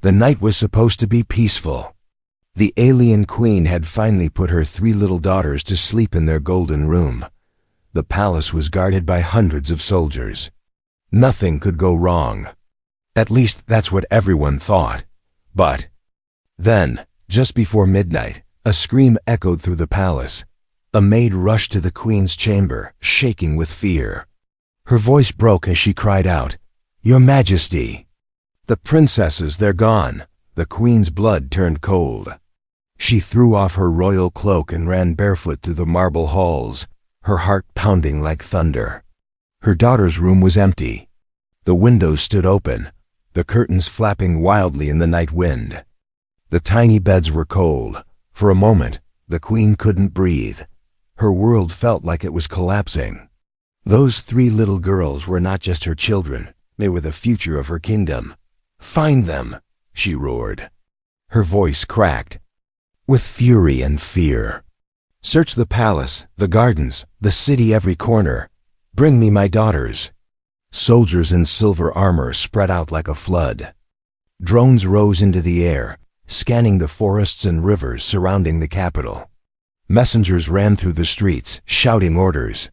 The night was supposed to be peaceful. The alien queen had finally put her 3 little daughters to sleep in their golden room. The palace was guarded by hundreds of soldiers. Nothing could go wrong. At least that's what everyone thought. But then, just before midnight, a scream echoed through the palace. A maid rushed to the queen's chamber, shaking with fear. Her voice broke as she cried out, "Your Majesty!" "The princesses, they're gone." The queen's blood turned cold. She threw off her royal cloak and ran barefoot through the marble halls, her heart pounding like thunder. Her daughter's room was empty. The windows stood open, the curtains flapping wildly in the night wind. The tiny beds were cold. For a moment, the queen couldn't breathe. Her world felt like it was collapsing. Those 3 little girls were not just her children, they were the future of her kingdom. "Find them!" she roared. Her voice cracked with fury and fear. "Search the palace, the gardens, the city, every corner. Bring me my daughters." Soldiers in silver armor spread out like a flood. Drones rose into the air, scanning the forests and rivers surrounding the capital. Messengers ran through the streets, shouting orders.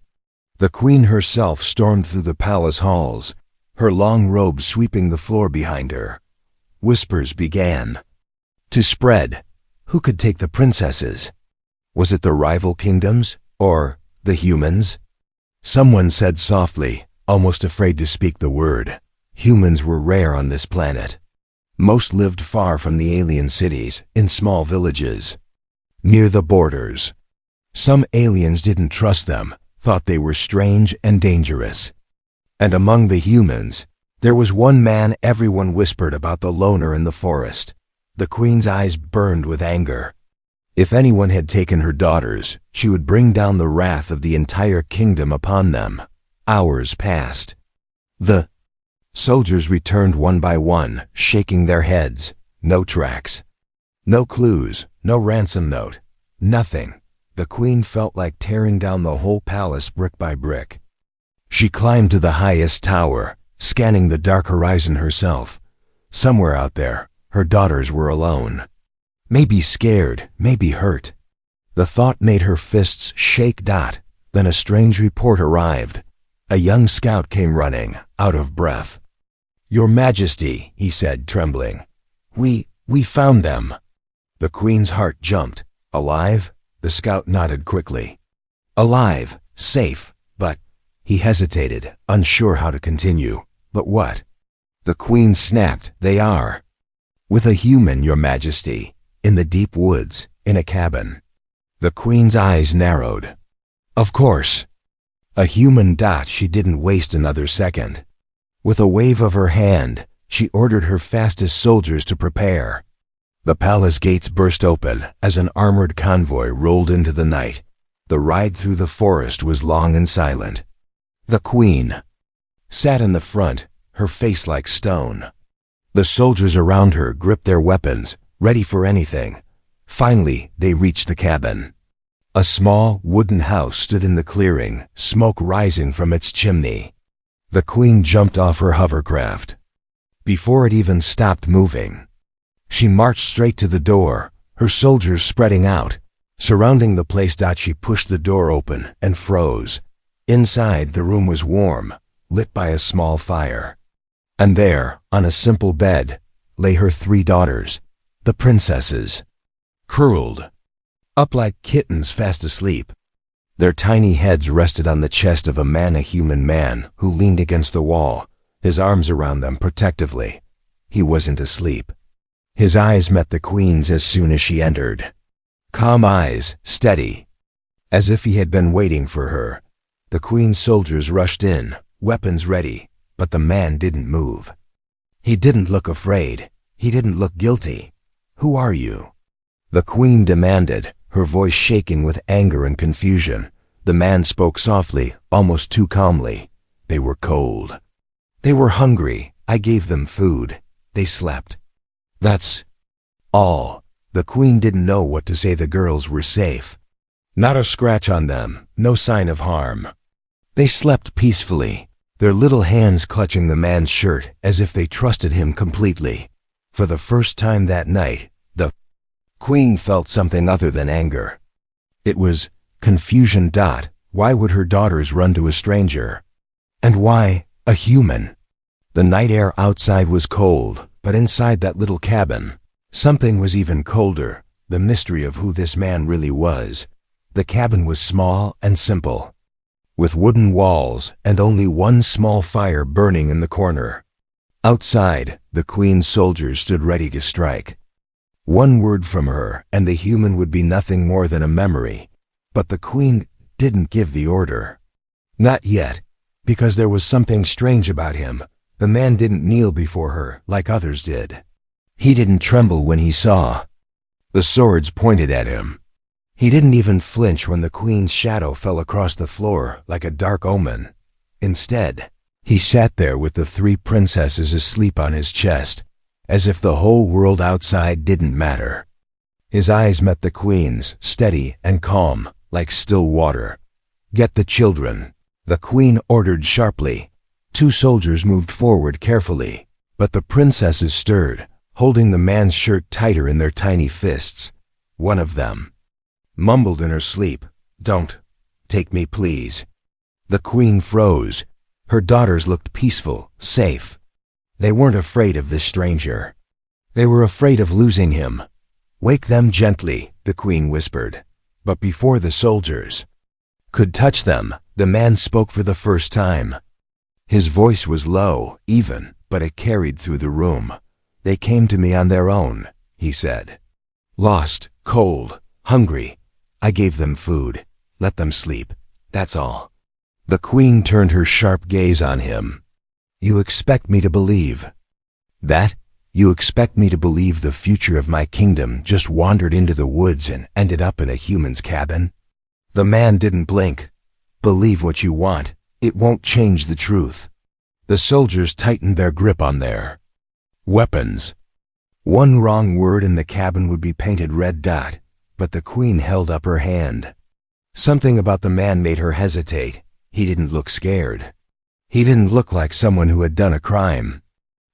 The queen herself stormed through the palace halls, her long robe sweeping the floor behind her. Whispers began to spread. Who could take the princesses? Was it the rival kingdoms, or the humans? Someone said softly, almost afraid to speak the word, humans were rare on this planet. Most lived far from the alien cities, in small villages, near the borders. Some aliens didn't trust them, thought they were strange and dangerous. And among the humans, there was one man everyone whispered about, the loner in the forest. The queen's eyes burned with anger. If anyone had taken her daughters, she would bring down the wrath of the entire kingdom upon them. Hours passed. The soldiers returned one by one, shaking their heads. No tracks. No clues, no ransom note. Nothing. The queen felt like tearing down the whole palace brick by brick. She climbed to the highest tower, scanning the dark horizon herself. Somewhere out there, her daughters were alone. Maybe scared, maybe hurt. The thought made her fists shake. Then a strange report arrived. A young scout came running, out of breath. "Your Majesty," he said, trembling. We found them." The queen's heart jumped. "Alive?" The scout nodded quickly. "Alive, safe, but—" He hesitated, unsure how to continue. "But what?" The queen snapped. "They are with a human, Your Majesty, in the deep woods, in a cabin." The queen's eyes narrowed. "Of course. A human." She didn't waste another second. With a wave of her hand, she ordered her fastest soldiers to prepare. The palace gates burst open as an armored convoy rolled into the night. The ride through the forest was long and silent. The queen sat in the front, her face like stone. The soldiers around her gripped their weapons, ready for anything. Finally, they reached the cabin. A small, wooden house stood in the clearing, smoke rising from its chimney. The queen jumped off her hovercraft. Before it even stopped moving, she marched straight to the door, her soldiers spreading out, surrounding the place. She pushed the door open and froze. Inside, the room was warm, lit by a small fire. And there, on a simple bed, lay her 3 daughters, the princesses, curled up like kittens fast asleep. Their tiny heads rested on the chest of a human man who leaned against the wall, his arms around them protectively. He wasn't asleep. His eyes met the queen's as soon as she entered. Calm eyes, steady, as if he had been waiting for her. The queen's soldiers rushed in, weapons ready, but the man didn't move. He didn't look afraid. He didn't look guilty. "Who are you?" the queen demanded, her voice shaking with anger and confusion. The man spoke softly, almost too calmly. "They were cold. They were hungry. I gave them food. They slept. That's all." The queen didn't know what to say. The girls were safe. Not a scratch on them, no sign of harm. They slept peacefully, their little hands clutching the man's shirt as if they trusted him completely. For the first time that night, the queen felt something other than anger. It was confusion. Why would her daughters run to a stranger? And why a human? The night air outside was cold, but inside that little cabin, something was even colder, the mystery of who this man really was. The cabin was small and simple, with wooden walls and only one small fire burning in the corner. Outside, the queen's soldiers stood ready to strike. One word from her, and the human would be nothing more than a memory. But the queen didn't give the order. Not yet, because there was something strange about him. The man didn't kneel before her like others did. He didn't tremble when he saw the swords pointed at him. He didn't even flinch when the queen's shadow fell across the floor like a dark omen. Instead, he sat there with the 3 princesses asleep on his chest, as if the whole world outside didn't matter. His eyes met the queen's, steady and calm, like still water. "Get the children," the queen ordered sharply. 2 soldiers moved forward carefully, but the princesses stirred, holding the man's shirt tighter in their tiny fists. One of them mumbled in her sleep, "Don't take me, please." The queen froze. Her daughters looked peaceful, safe. They weren't afraid of this stranger. They were afraid of losing him. "Wake them gently," the queen whispered. But before the soldiers could touch them, the man spoke for the first time. His voice was low, even, but it carried through the room. "They came to me on their own," he said. "Lost, cold, hungry. I gave them food. Let them sleep. That's all." The queen turned her sharp gaze on him. "You expect me to believe that? You expect me to believe the future of my kingdom just wandered into the woods and ended up in a human's cabin?" The man didn't blink. "Believe what you want. It won't change the truth." The soldiers tightened their grip on their weapons. One wrong word in the cabin would be painted red. But the queen held up her hand. Something about the man made her hesitate. He didn't look scared. He didn't look like someone who had done a crime.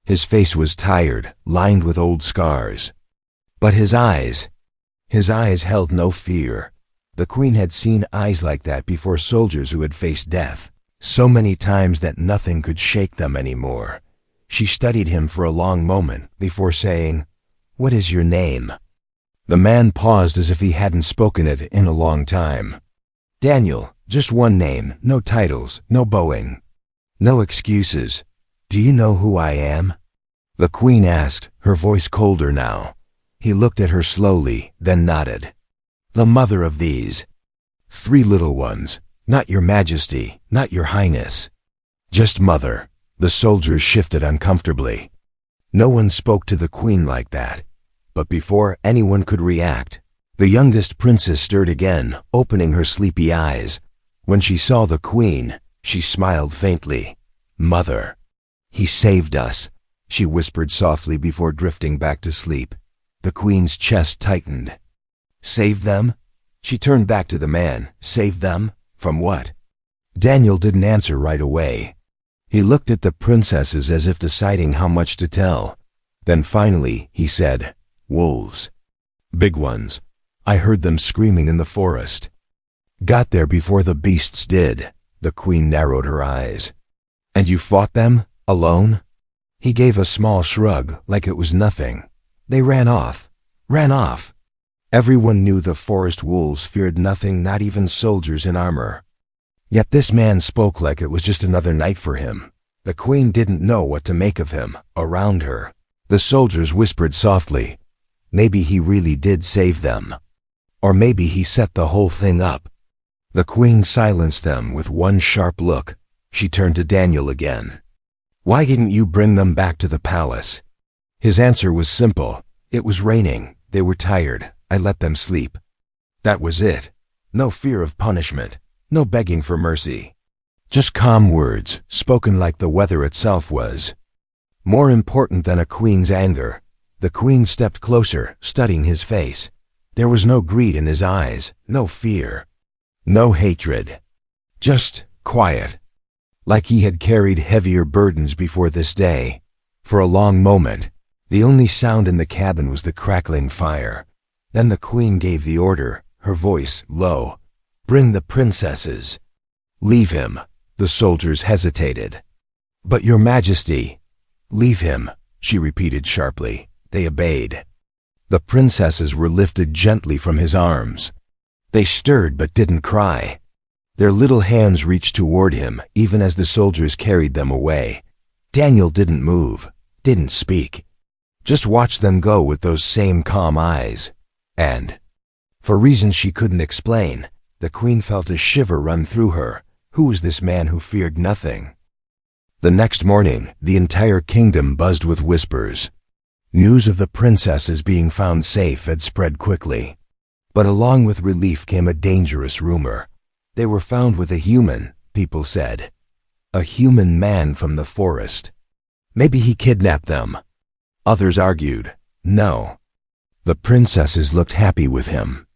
His face was tired, lined with old scars. But his eyes held no fear. The queen had seen eyes like that before soldiers who had faced death, so many times that nothing could shake them anymore. She studied him for a long moment before saying, "What is your name?" The man paused as if he hadn't spoken it in a long time. "Daniel, just one name, no titles, no bowing, no excuses. Do you know who I am?" The queen asked, her voice colder now. He looked at her slowly, then nodded. "The mother of these 3 little ones, not your majesty, not your highness. Just mother." The soldiers shifted uncomfortably. No one spoke to the queen like that. But before anyone could react, the youngest princess stirred again, opening her sleepy eyes. When she saw the queen, she smiled faintly. "Mother, he saved us," she whispered softly before drifting back to sleep. The queen's chest tightened. "Save them?" She turned back to the man. "Save them? From what?" Daniel didn't answer right away. He looked at the princesses as if deciding how much to tell. Then finally, he said, "Wolves. Big ones. I heard them screaming in the forest. Got there before the beasts did." The queen narrowed her eyes. "And you fought them? Alone?" He gave a small shrug, like it was nothing. "They ran off. Ran off." Everyone knew the forest wolves feared nothing, not even soldiers in armor. Yet this man spoke like it was just another night for him. The queen didn't know what to make of him. Around her, the soldiers whispered softly, "Maybe he really did save them. Or maybe he set the whole thing up." The queen silenced them with one sharp look. She turned to Daniel again. "Why didn't you bring them back to the palace?" His answer was simple. "It was raining. They were tired. I let them sleep." That was it. No fear of punishment. No begging for mercy. Just calm words, spoken like the weather itself was. More important than a queen's anger. The queen stepped closer, studying his face. There was no greed in his eyes, no fear, no hatred. Just quiet. Like he had carried heavier burdens before this day. For a long moment, The only sound in the cabin was the crackling fire. Then the queen gave the order, her voice low. "Bring the princesses." "Leave him." The soldiers hesitated. "But your majesty." "Leave him," she repeated sharply. They obeyed. The princesses were lifted gently from his arms. They stirred but didn't cry. Their little hands reached toward him, even as the soldiers carried them away. Daniel didn't move, didn't speak. Just watched them go with those same calm eyes. And, for reasons she couldn't explain, the queen felt a shiver run through her. Who was this man who feared nothing? The next morning, the entire kingdom buzzed with whispers. News of the princesses being found safe had spread quickly. But along with relief came a dangerous rumor. They were found with a human, people said. A human man from the forest. Maybe he kidnapped them. Others argued, no. The princesses looked happy with him.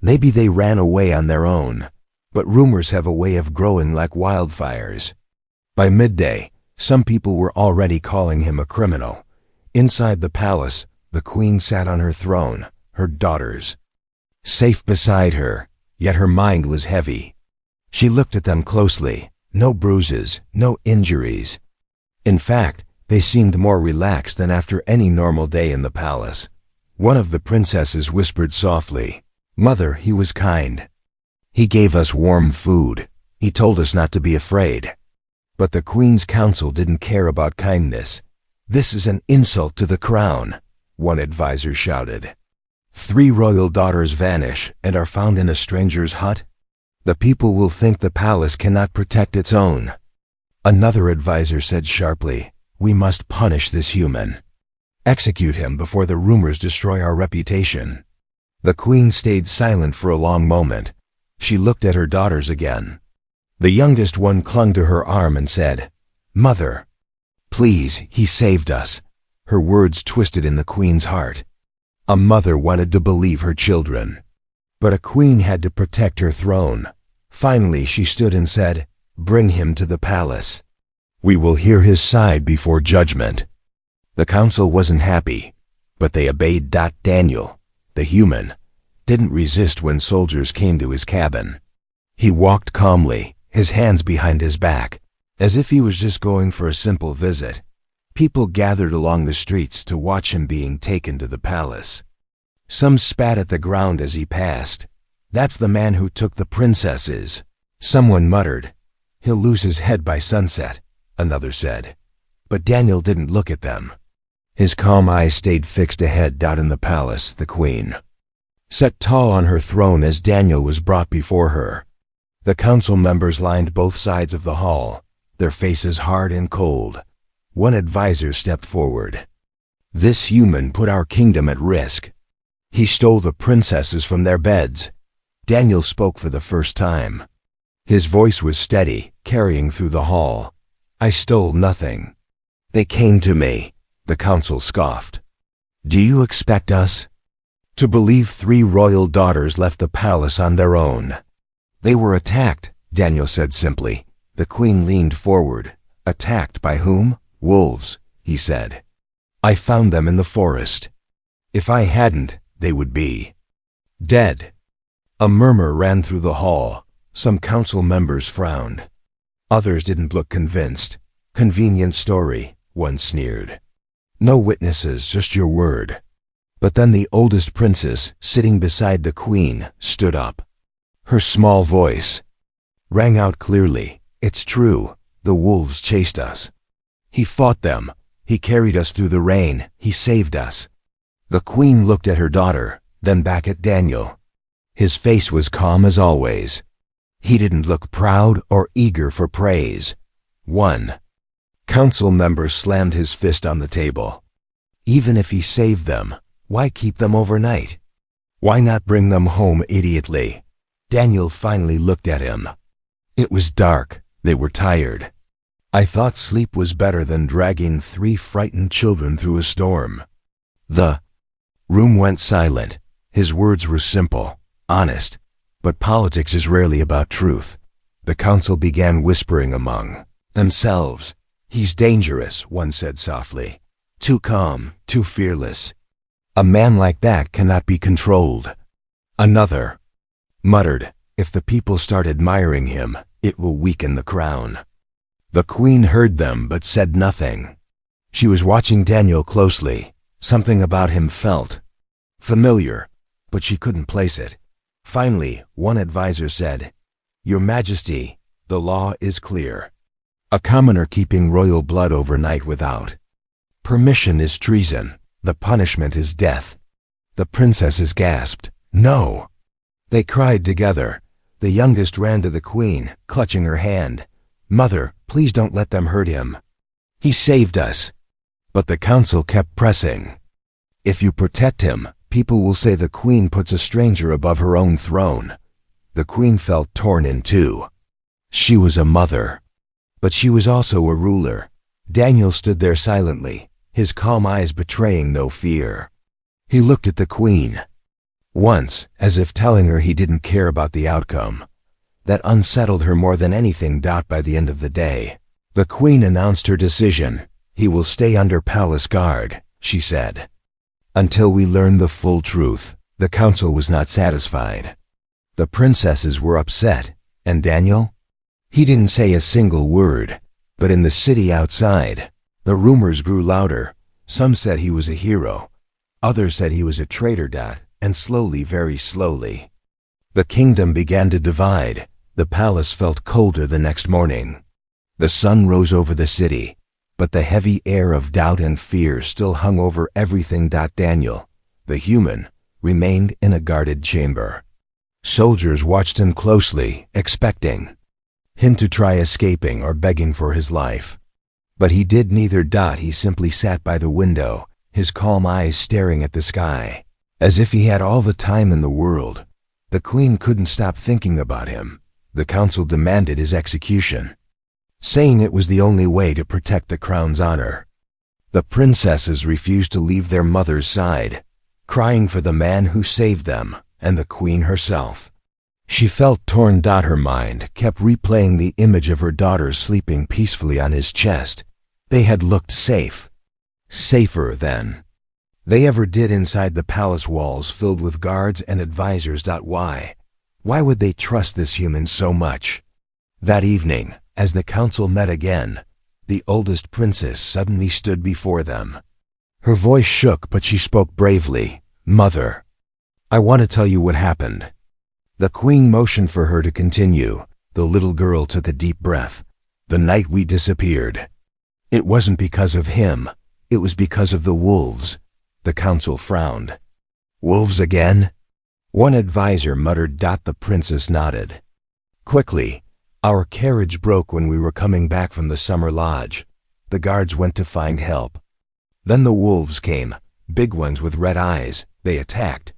Maybe they ran away on their own. But rumors have a way of growing like wildfires. By midday, some people were already calling him a criminal. Inside the palace, the queen sat on her throne, her daughters. Safe beside her, yet her mind was heavy. She looked at them closely. No bruises, no injuries. In fact, they seemed more relaxed than after any normal day in the palace. One of the princesses whispered softly, "Mother, he was kind. He gave us warm food. He told us not to be afraid." But the queen's council didn't care about kindness. "This is an insult to the crown," one advisor shouted. 3 royal daughters vanish and are found in a stranger's hut. The people will think the palace cannot protect its own. Another advisor said sharply, "We must punish this human. Execute him before the rumors destroy our reputation." The queen stayed silent for a long moment. She looked at her daughters again. The youngest one clung to her arm and said, "Mother, please, he saved us." Her words twisted in the queen's heart. A mother wanted to believe her children. But a queen had to protect her throne. Finally, she stood and said, "Bring him to the palace. We will hear his side before judgment." The council wasn't happy, but they obeyed. Daniel, the human, didn't resist when soldiers came to his cabin. He walked calmly, his hands behind his back, as if he was just going for a simple visit. People gathered along the streets to watch him being taken to the palace. Some spat at the ground as he passed. "That's the man who took the princesses." Someone muttered, "He'll lose his head by sunset," another said. But Daniel didn't look at them. His calm eyes stayed fixed ahead. In the palace, the queen sat tall on her throne as Daniel was brought before her. The council members lined both sides of the hall, their faces hard and cold. One advisor stepped forward. "This human put our kingdom at risk. He stole the princesses from their beds." Daniel spoke for the first time. His voice was steady, carrying through the hall. "I stole nothing. They came to me," the council scoffed. "Do you expect us to believe 3 royal daughters left the palace on their own?" "They were attacked," Daniel said simply. The queen leaned forward. "Attacked by whom?" "Wolves," he said. "I found them in the forest. If I hadn't, they would be dead." A murmur ran through the hall. Some council members frowned. Others didn't look convinced. "Convenient story," one sneered. "No witnesses, just your word." But then the oldest princess, sitting beside the queen, stood up. Her small voice rang out clearly. "It's true. The wolves chased us. He fought them. He carried us through the rain. He saved us." The queen looked at her daughter, then back at Daniel. His face was calm as always. He didn't look proud or eager for praise. One council member slammed his fist on the table. "Even if he saved them, why keep them overnight? Why not bring them home immediately?" Daniel finally looked at him. It was dark. They were tired. "I thought sleep was better than dragging 3 frightened children through a storm." The room went silent. His words were simple, honest, but politics is rarely about truth. The council began whispering among themselves. "He's dangerous," one said softly. "Too calm, too fearless. A man like that cannot be controlled. Another muttered, if the people start admiring him, it will weaken the crown. The queen heard them but said nothing. She was watching Daniel closely. Something about him felt familiar, but she couldn't place it. Finally, one advisor said, Your Majesty, the law is clear. A commoner keeping royal blood overnight without permission is treason. The punishment is death. The princesses gasped, No! They cried together. The youngest ran to the queen, clutching her hand. Mother, please don't let them hurt him. He saved us. But the council kept pressing. If you protect him, people will say the queen puts a stranger above her own throne. The queen felt torn in two. She was a mother, but she was also a ruler. Daniel stood there silently, his calm eyes betraying no fear. He looked at the queen. Once, as if telling her he didn't care about the outcome. That unsettled her more than anything. By the end of the day, the queen announced her decision. He will stay under palace guard, she said. Until we learn the full truth. The council was not satisfied. The princesses were upset, and Daniel? He didn't say a single word, but in the city outside, the rumors grew louder. Some said he was a hero. Others said he was a traitor. And slowly, very slowly, the kingdom began to divide. The palace felt colder the next morning. The sun rose over the city, but the heavy air of doubt and fear still hung over everything. Daniel, the human, remained in a guarded chamber. Soldiers watched him closely, expecting him to try escaping or begging for his life. But he did neither. He simply sat by the window, his calm eyes staring at the sky, as if he had all the time in the world. The queen couldn't stop thinking about him. The council demanded his execution, saying it was the only way to protect the crown's honor. The princesses refused to leave their mother's side, crying for the man who saved them, and the queen herself. She felt torn. Her mind kept replaying the image of her daughters sleeping peacefully on his chest. They had looked safe, safer than they ever did inside the palace walls filled with guards and advisors. Why would they trust this human so much? That evening, as the council met again, the oldest princess suddenly stood before them. Her voice shook, but she spoke bravely. Mother, I want to tell you what happened. The queen motioned for her to continue. The little girl took a deep breath. The night we disappeared. It wasn't because of him. It was because of the wolves. The council frowned. Wolves again? One advisor muttered. The princess nodded. Quickly, our carriage broke when we were coming back from the summer lodge. The guards went to find help. Then the wolves came, big ones with red eyes. They attacked.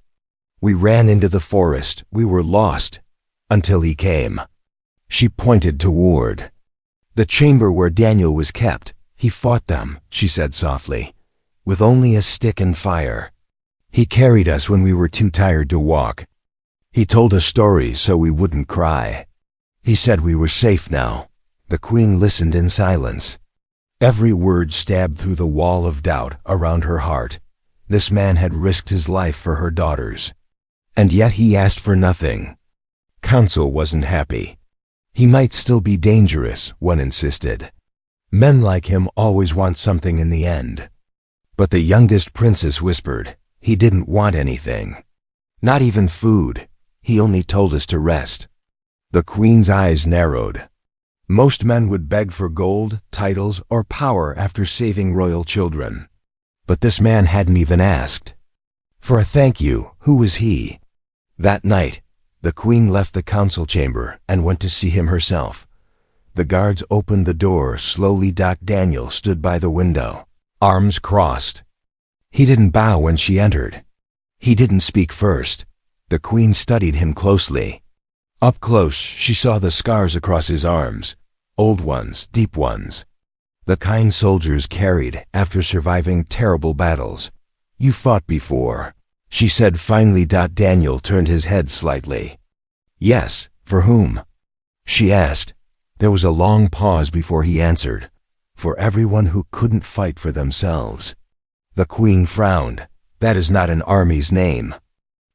We ran into the forest. We were lost. Until he came. She pointed toward the chamber where Daniel was kept. He fought them, she said softly, with only a stick and fire. He carried us when we were too tired to walk. He told us stories so we wouldn't cry. He said we were safe now. The queen listened in silence. Every word stabbed through the wall of doubt around her heart. This man had risked his life for her daughters. And yet he asked for nothing. Council wasn't happy. He might still be dangerous, one insisted. Men like him always want something in the end. But the youngest princess whispered, he didn't want anything. Not even food. He only told us to rest. The queen's eyes narrowed. Most men would beg for gold, titles, or power after saving royal children. But this man hadn't even asked for a thank you. Who was he? That night, the queen left the council chamber and went to see him herself. The guards opened the door slowly. Daniel stood by the window, arms crossed. He didn't bow when she entered. He didn't speak first. The queen studied him closely. Up close, she saw the scars across his arms, old ones, deep ones. The kind soldiers carried after surviving terrible battles. You fought before, she said finally. Daniel turned his head slightly. Yes, for whom? She asked. There was a long pause before he answered. For everyone who couldn't fight for themselves. The queen frowned. That is not an army's name.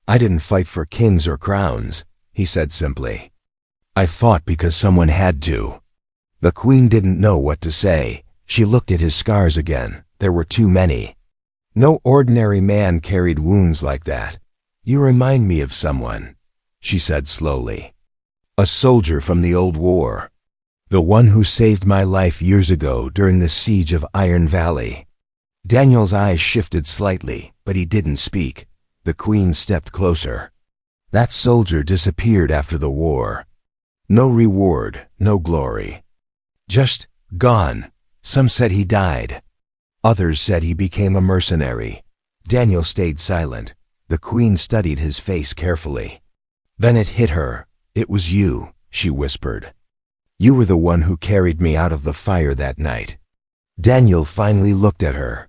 I didn't fight for kings or crowns, he said simply. I fought because someone had to. The queen didn't know what to say. She looked at his scars again. There were too many. No ordinary man carried wounds like that. You remind me of someone, she said slowly. A soldier from the old war. The one who saved my life years ago during the siege of Iron Valley. Daniel's eyes shifted slightly, but he didn't speak. The queen stepped closer. That soldier disappeared after the war. No reward, no glory. Just gone. Some said he died. Others said he became a mercenary. Daniel stayed silent. The queen studied his face carefully. Then it hit her. It was you, she whispered. You were the one who carried me out of the fire that night. Daniel finally looked at her.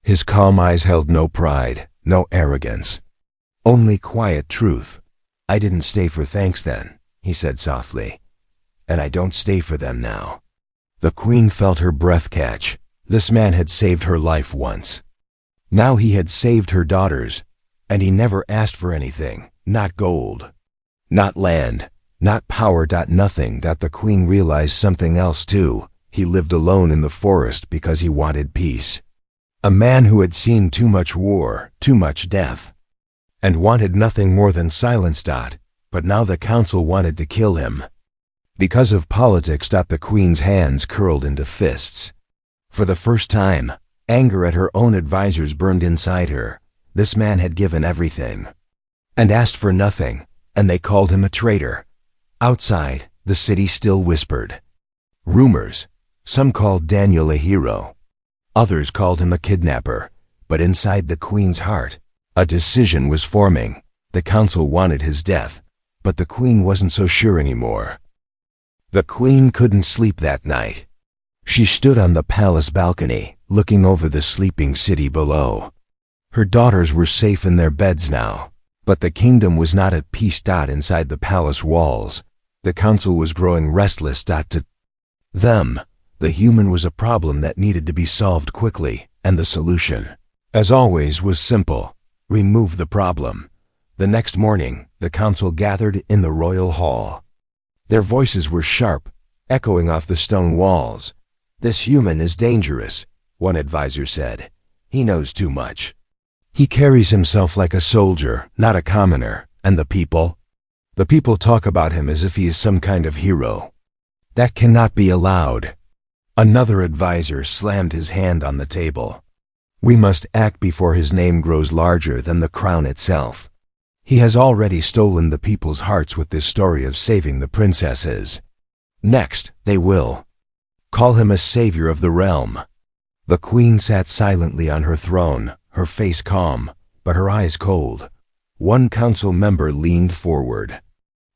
His calm eyes held no pride, no arrogance. Only quiet truth. I didn't stay for thanks then, he said softly. And I don't stay for them now. The queen felt her breath catch. This man had saved her life once. Now he had saved her daughters, and he never asked for anything, not gold, not land, not power, nothing. That the queen realized something else too. He lived alone in the forest because he wanted peace. A man who had seen too much war, too much death, and wanted nothing more than silence. But now the council wanted to kill him. Because of politics. The queen's hands curled into fists. For the first time, anger at her own advisors burned inside her. This man had given everything and asked for nothing, and they called him a traitor. Outside, the city still whispered rumors. Some called Daniel a hero. Others called him a kidnapper. But inside the queen's heart, a decision was forming. The council wanted his death, but the queen wasn't so sure anymore. The queen couldn't sleep that night. She stood on the palace balcony, looking over the sleeping city below. Her daughters were safe in their beds now, but the kingdom was not at peace. Inside the palace walls, the council was growing restless. To them, the human was a problem that needed to be solved quickly, and the solution, as always, was simple: remove the problem. The next morning, the council gathered in the royal hall. Their voices were sharp, echoing off the stone walls. This human is dangerous, one advisor said. He knows too much. He carries himself like a soldier, not a commoner. And the people? The people talk about him as if he is some kind of hero. That cannot be allowed. Another advisor slammed his hand on the table. We must act before his name grows larger than the crown itself. He has already stolen the people's hearts with this story of saving the princesses. Next, they will call him a savior of the realm. The queen sat silently on her throne, her face calm, but her eyes cold. One council member leaned forward.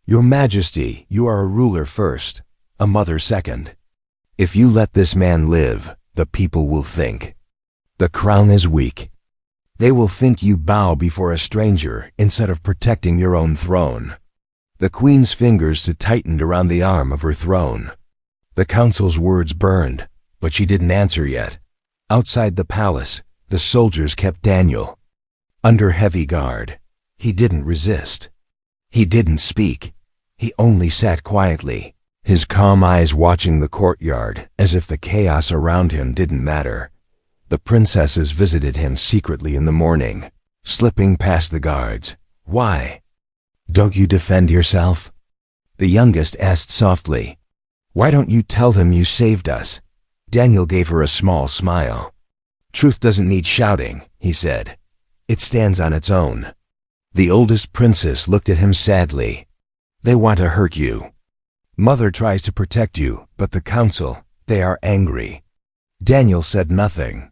Your Majesty, you are a ruler first, a mother second. If you let this man live, the people will think the crown is weak. They will think you bow before a stranger instead of protecting your own throne. The queen's fingers tightened around the arm of her throne. The council's words burned, but she didn't answer yet. Outside the palace, the soldiers kept Daniel under heavy guard. He didn't resist. He didn't speak. He only sat quietly, his calm eyes watching the courtyard as if the chaos around him didn't matter. The princesses visited him secretly in the morning, slipping past the guards. Why? Don't you defend yourself? The youngest asked softly. Why don't you tell them you saved us? Daniel gave her a small smile. Truth doesn't need shouting, he said. It stands on its own. The oldest princess looked at him sadly. They want to hurt you. Mother tries to protect you, but the council, they are angry. Daniel said nothing.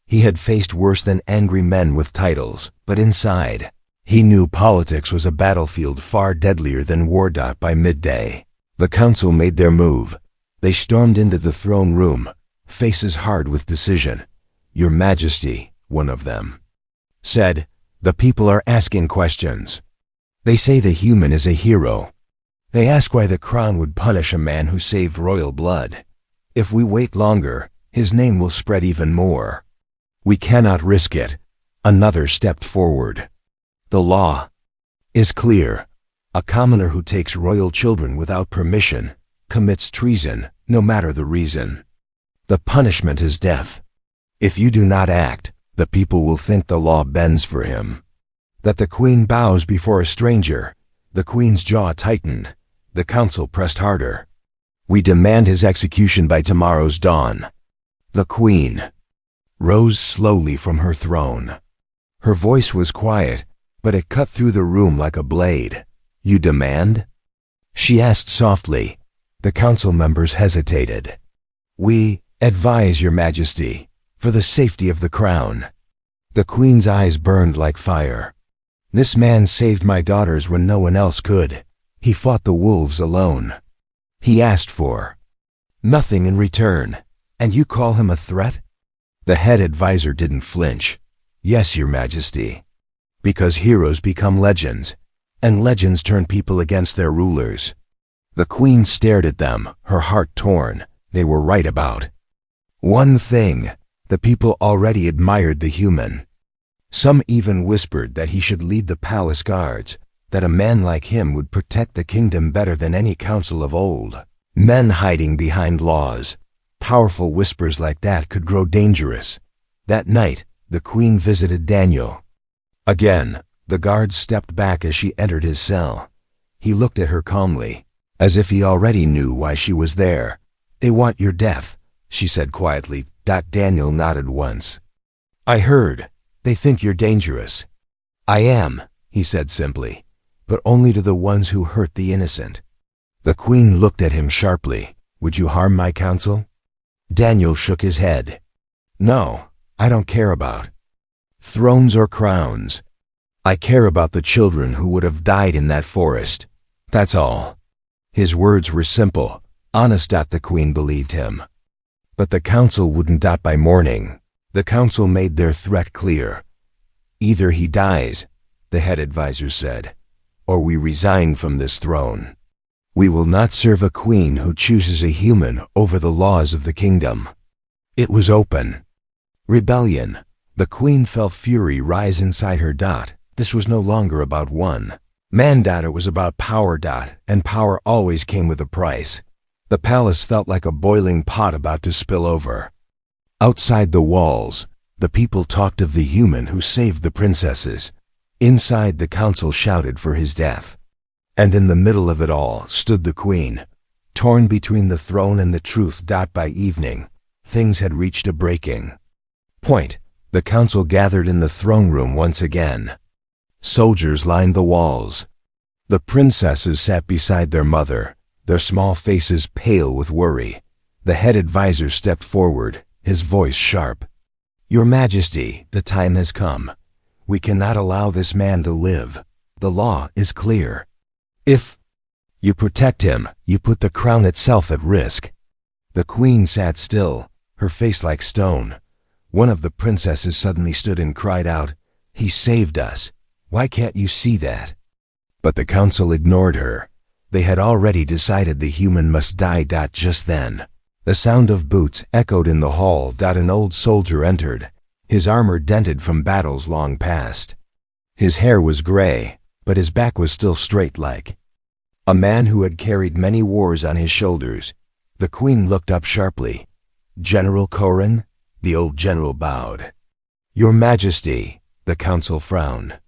He had faced worse than angry men with titles, but inside, he knew politics was a battlefield far deadlier than war. By midday, the council made their move. They stormed into the throne room, faces hard with decision. Your Majesty, one of them said, the people are asking questions. They say the human is a hero. They ask why the crown would punish a man who saved royal blood. If we wait longer, his name will spread even more. We cannot risk it. Another stepped forward. The law is clear. A commoner who takes royal children without permission commits treason, no matter the reason. The punishment is death. If you do not act, the people will think the law bends for him. That the queen bows before a stranger. The queen's jaw tightened. The council pressed harder. We demand his execution by tomorrow's dawn. The queen rose slowly from her throne. Her voice was quiet, but it cut through the room like a blade. You demand? She asked softly. The council members hesitated. We advise your majesty, for the safety of the crown. The queen's eyes burned like fire. This man saved my daughters when no one else could. He fought the wolves alone. He asked for nothing in return, and you call him a threat? The head advisor didn't flinch. Yes, your majesty. Because heroes become legends, and legends turn people against their rulers. The queen stared at them, her heart torn. They were right about one thing. The people already admired the human. Some even whispered that he should lead the palace guards, that a man like him would protect the kingdom better than any council of old. Men hiding behind laws. Powerful whispers like that could grow dangerous. That night, the queen visited Daniel. Again, the guards stepped back as she entered his cell. He looked at her calmly, as if he already knew why she was there. They want your death, she said quietly. Daniel nodded once. I heard. They think you're dangerous. I am, he said simply, but only to the ones who hurt the innocent. The queen looked at him sharply. Would you harm my counsel? Daniel shook his head. No, I don't care about thrones or crowns. I care about the children who would have died in that forest. That's all. His words were simple, honest. The queen believed him. But the council wouldn't. By morning, the council made their threat clear. Either he dies, the head advisor said, or we resign from this throne. We will not serve a queen who chooses a human over the laws of the kingdom. It was open rebellion. The queen felt fury rise inside her. This was no longer about one man. It was about power. And power always came with a price. The palace felt like a boiling pot about to spill over. Outside the walls, the people talked of the human who saved the princesses. Inside, the council shouted for his death. And in the middle of it all stood the queen, torn between the throne and the truth. By evening, things had reached a breaking point. The council gathered in the throne room once again. Soldiers lined the walls. The princesses sat beside their mother, their small faces pale with worry. The head advisor stepped forward, his voice sharp. Your Majesty, the time has come. We cannot allow this man to live. The law is clear. If you protect him, you put the crown itself at risk. The queen sat still, her face like stone. One of the princesses suddenly stood and cried out, He saved us. Why can't you see that? But the council ignored her. They had already decided the human must die. Just then, the sound of boots echoed in the hall. An old soldier entered, his armor dented from battles long past. His hair was gray, but his back was still straight like a man who had carried many wars on his shoulders. The queen looked up sharply. General Corin? The old general bowed. Your Majesty, the council frowned.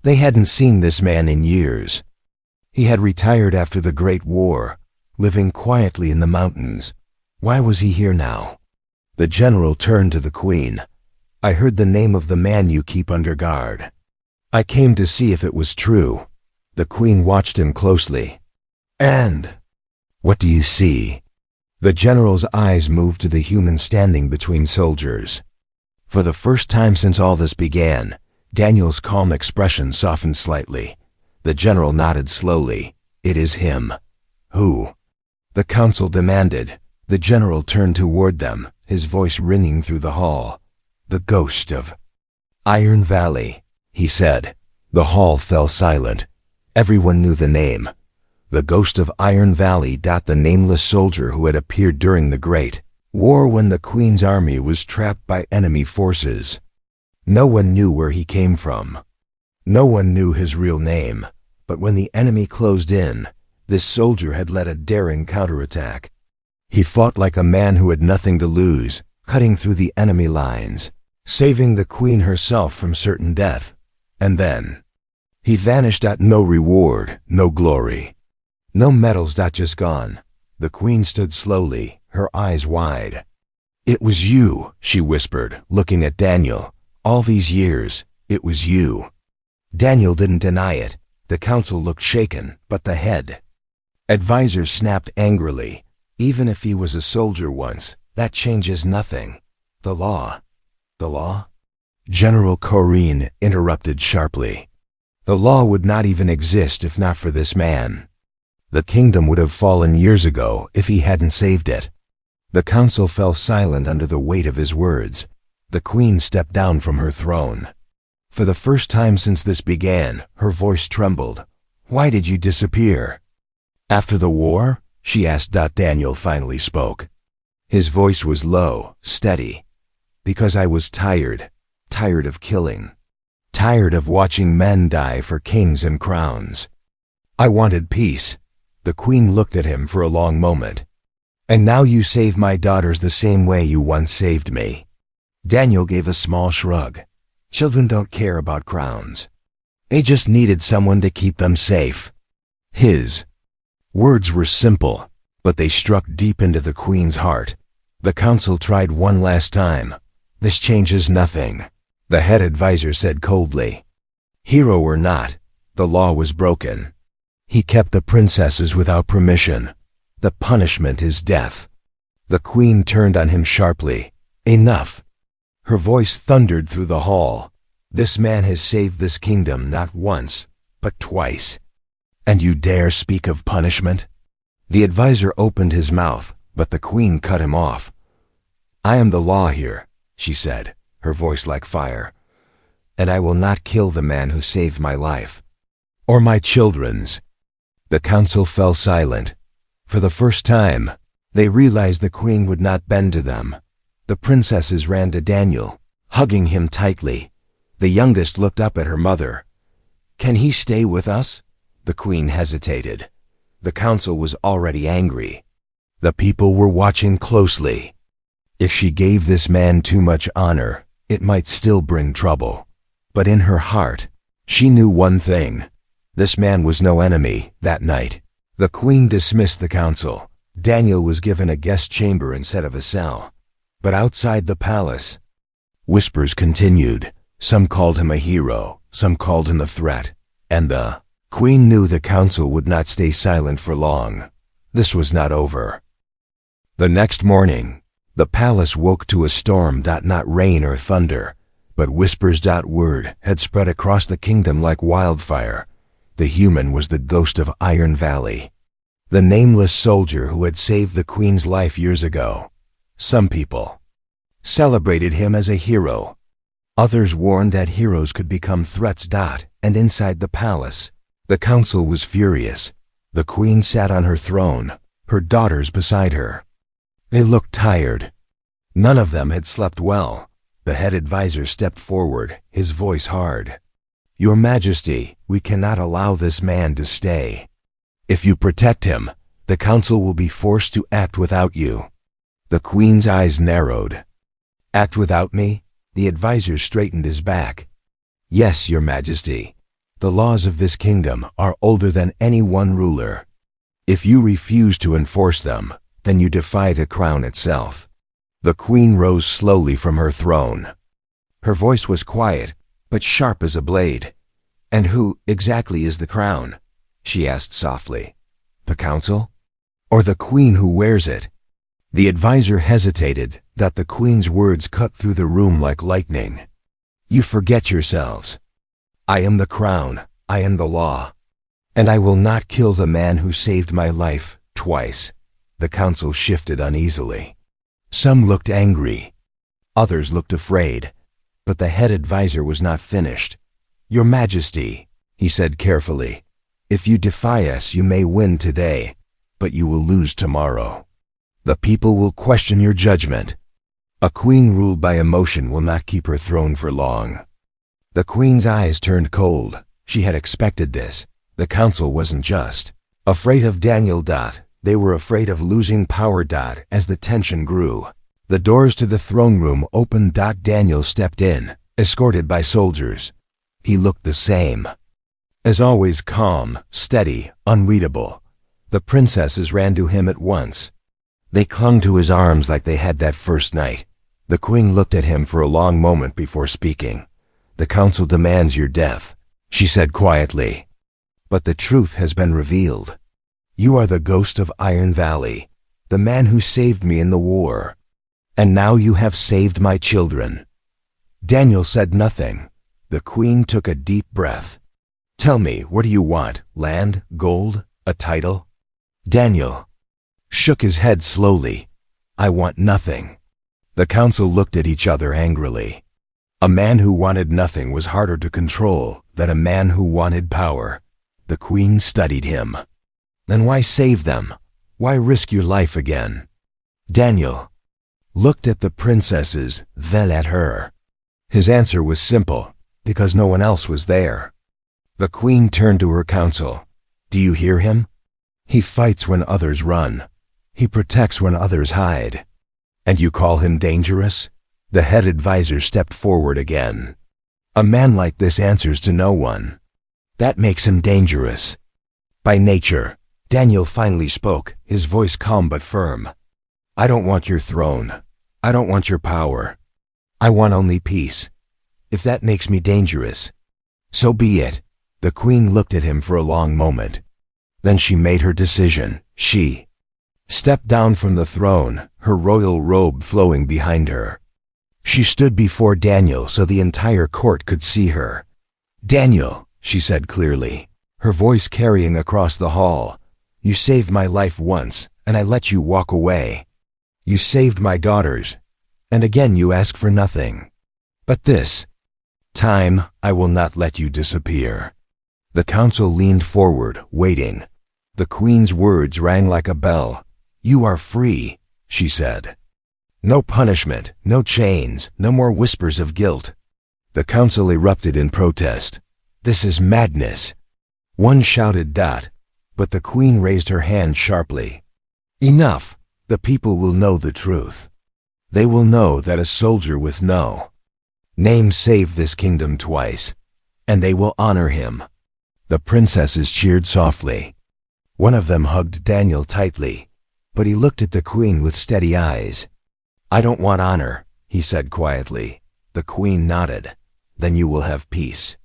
They hadn't seen this man in years. He had retired after the Great War, living quietly in the mountains. Why was he here now? The general turned to the queen. I heard the name of the man you keep under guard. I came to see if it was true. The queen watched him closely. And what do you see? The general's eyes moved to the human standing between soldiers. For the first time since all this began, Daniel's calm expression softened slightly. The general nodded slowly. It is him. Who? The council demanded. The general turned toward them, his voice ringing through the hall. The ghost of Iron Valley, he said. The hall fell silent. Everyone knew the name. The ghost of Iron Valley. The nameless soldier who had appeared during the Great War when the Queen's army was trapped by enemy forces. No one knew where he came from. No one knew his real name, but when the enemy closed in, this soldier had led a daring counterattack. He fought like a man who had nothing to lose, cutting through the enemy lines, saving the Queen herself from certain death. And then he vanished. No reward, no glory, no medals. Just gone. The Queen stood slowly, her eyes wide. "It was you," she whispered, looking at Daniel. "All these years, it was you." Daniel didn't deny it. The council looked shaken, but the head advisor snapped angrily. "Even if he was a soldier once, that changes nothing. The law." "The law?" General Corrine interrupted sharply. "The law would not even exist if not for this man. The kingdom would have fallen years ago if he hadn't saved it." The council fell silent under the weight of his words. The Queen stepped down from her throne. For the first time since this began, her voice trembled. "Why did you disappear?" "After the war?" she asked. Daniel finally spoke. His voice was low, steady. "Because I was tired of killing, tired of watching men die for kings and crowns. I wanted peace." The Queen looked at him for a long moment. "And now you save my daughters the same way you once saved me." Daniel gave a small shrug. "Children don't care about crowns. They just needed someone to keep them safe." His words were simple, but they struck deep into the Queen's heart. The council tried one last time. "This changes nothing," the head advisor said coldly. "Hero or not, the law was broken. He kept the princesses without permission. The punishment is death." The Queen turned on him sharply. "Enough." Her voice thundered through the hall. "This man has saved this kingdom not once, but twice. And you dare speak of punishment?" The advisor opened his mouth, but the Queen cut him off. "I am the law here," she said, her voice like fire. "And I will not kill the man who saved my life. Or my children's." The council fell silent. For the first time, they realized the Queen would not bend to them. The princesses ran to Daniel, hugging him tightly. The youngest looked up at her mother. "Can he stay with us?" The Queen hesitated. The council was already angry. The people were watching closely. If she gave this man too much honor, it might still bring trouble. But in her heart, she knew one thing. This man was no enemy that night. The Queen dismissed the council. Daniel was given a guest chamber instead of a cell. But outside the palace, whispers continued. Some called him a hero, some called him a threat. And the Queen knew the council would not stay silent for long. This was not over. The next morning, the palace woke to a storm. Not rain or thunder, but whispers. Word had spread across the kingdom like wildfire. The human was the ghost of Iron Valley, the nameless soldier who had saved the Queen's life years ago. Some people celebrated him as a hero. Others warned that heroes could become threats. And inside the palace, the council was furious. The Queen sat on her throne, her daughters beside her. They looked tired. None of them had slept well. The head advisor stepped forward, his voice hard. "Your Majesty, we cannot allow this man to stay. If you protect him, the council will be forced to act without you." The Queen's eyes narrowed. "Act without me?" The advisor straightened his back. "Yes, Your Majesty. The laws of this kingdom are older than any one ruler. If you refuse to enforce them, then you defy the crown itself." The Queen rose slowly from her throne. Her voice was quiet, but sharp as a blade. "And who exactly is the crown?" she asked softly. "The council? Or the Queen who wears it?" The advisor hesitated. The Queen's words cut through the room like lightning. "You forget yourselves. I am the crown, I am the law. And I will not kill the man who saved my life twice." The council shifted uneasily. Some looked angry. Others looked afraid. But the head advisor was not finished. "Your Majesty," he said carefully, "if you defy us, you may win today, but you will lose tomorrow. The people will question your judgment. A queen ruled by emotion will not keep her throne for long. The queen's eyes turned cold. She had expected this. The council wasn't just afraid of Daniel. They were afraid of losing power. As the tension grew, the doors to the throne room opened. Daniel stepped in, escorted by soldiers. He looked the same. As always, calm, steady, unreadable. The princesses ran to him at once. They clung to his arms like they had that first night. The queen looked at him for a long moment before speaking. "The council demands your death," she said quietly. "But the truth has been revealed. You are the ghost of Iron Valley, the man who saved me in the war. And now you have saved my children." Daniel said nothing. The queen took a deep breath. "Tell me, what do you want? Land? Gold? A title?" Daniel shook his head slowly. "I want nothing." The council looked at each other angrily. A man who wanted nothing was harder to control than a man who wanted power. The queen studied him. "Then why save them? Why risk your life again?" Daniel looked at the princesses, then at her. His answer was simple, because no one else was there. The queen turned to her council. "Do you hear him? He fights when others run. He protects when others hide. And you call him dangerous?" The head advisor stepped forward again. "A man like this answers to no one. That makes him dangerous." By nature, Daniel finally spoke, his voice calm but firm. "I don't want your throne. I don't want your power. I want only peace. If that makes me dangerous, so be it." The queen looked at him for a long moment. Then she made her decision. She stepped down from the throne, her royal robe flowing behind her. She stood before Daniel so the entire court could see her. "Daniel," she said clearly, her voice carrying across the hall, "you saved my life once, and I let you walk away. You saved my daughters, and again you ask for nothing. But this time, I will not let you disappear." The council leaned forward, waiting. The queen's words rang like a bell. "You are free," she said. "No punishment, no chains, no more whispers of guilt." The council erupted in protest. "This is madness." One shouted, but the queen raised her hand sharply. "Enough. The people will know the truth. They will know that a soldier with no name saved this kingdom twice, and they will honor him." The princesses cheered softly. One of them hugged Daniel tightly, but he looked at the queen with steady eyes. "I don't want honor," he said quietly. The queen nodded. "Then you will have peace.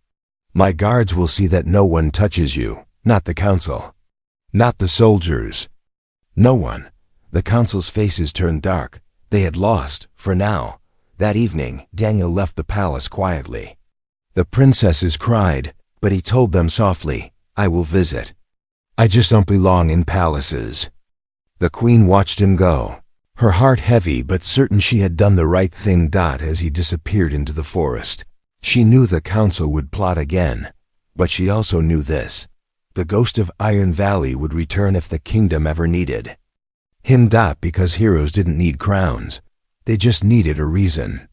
My guards will see that no one touches you, not the council, not the soldiers. No one." The council's faces turned dark. They had lost, for now. That evening, Daniel left the palace quietly. The princesses cried, but he told them softly, "I will visit. I just don't belong in palaces." The queen watched him go, her heart heavy but certain she had done the right thing. As he disappeared into the forest, she knew the council would plot again, but she also knew this: the ghost of Iron Valley would return if the kingdom ever needed him. Because heroes didn't need crowns, they just needed a reason.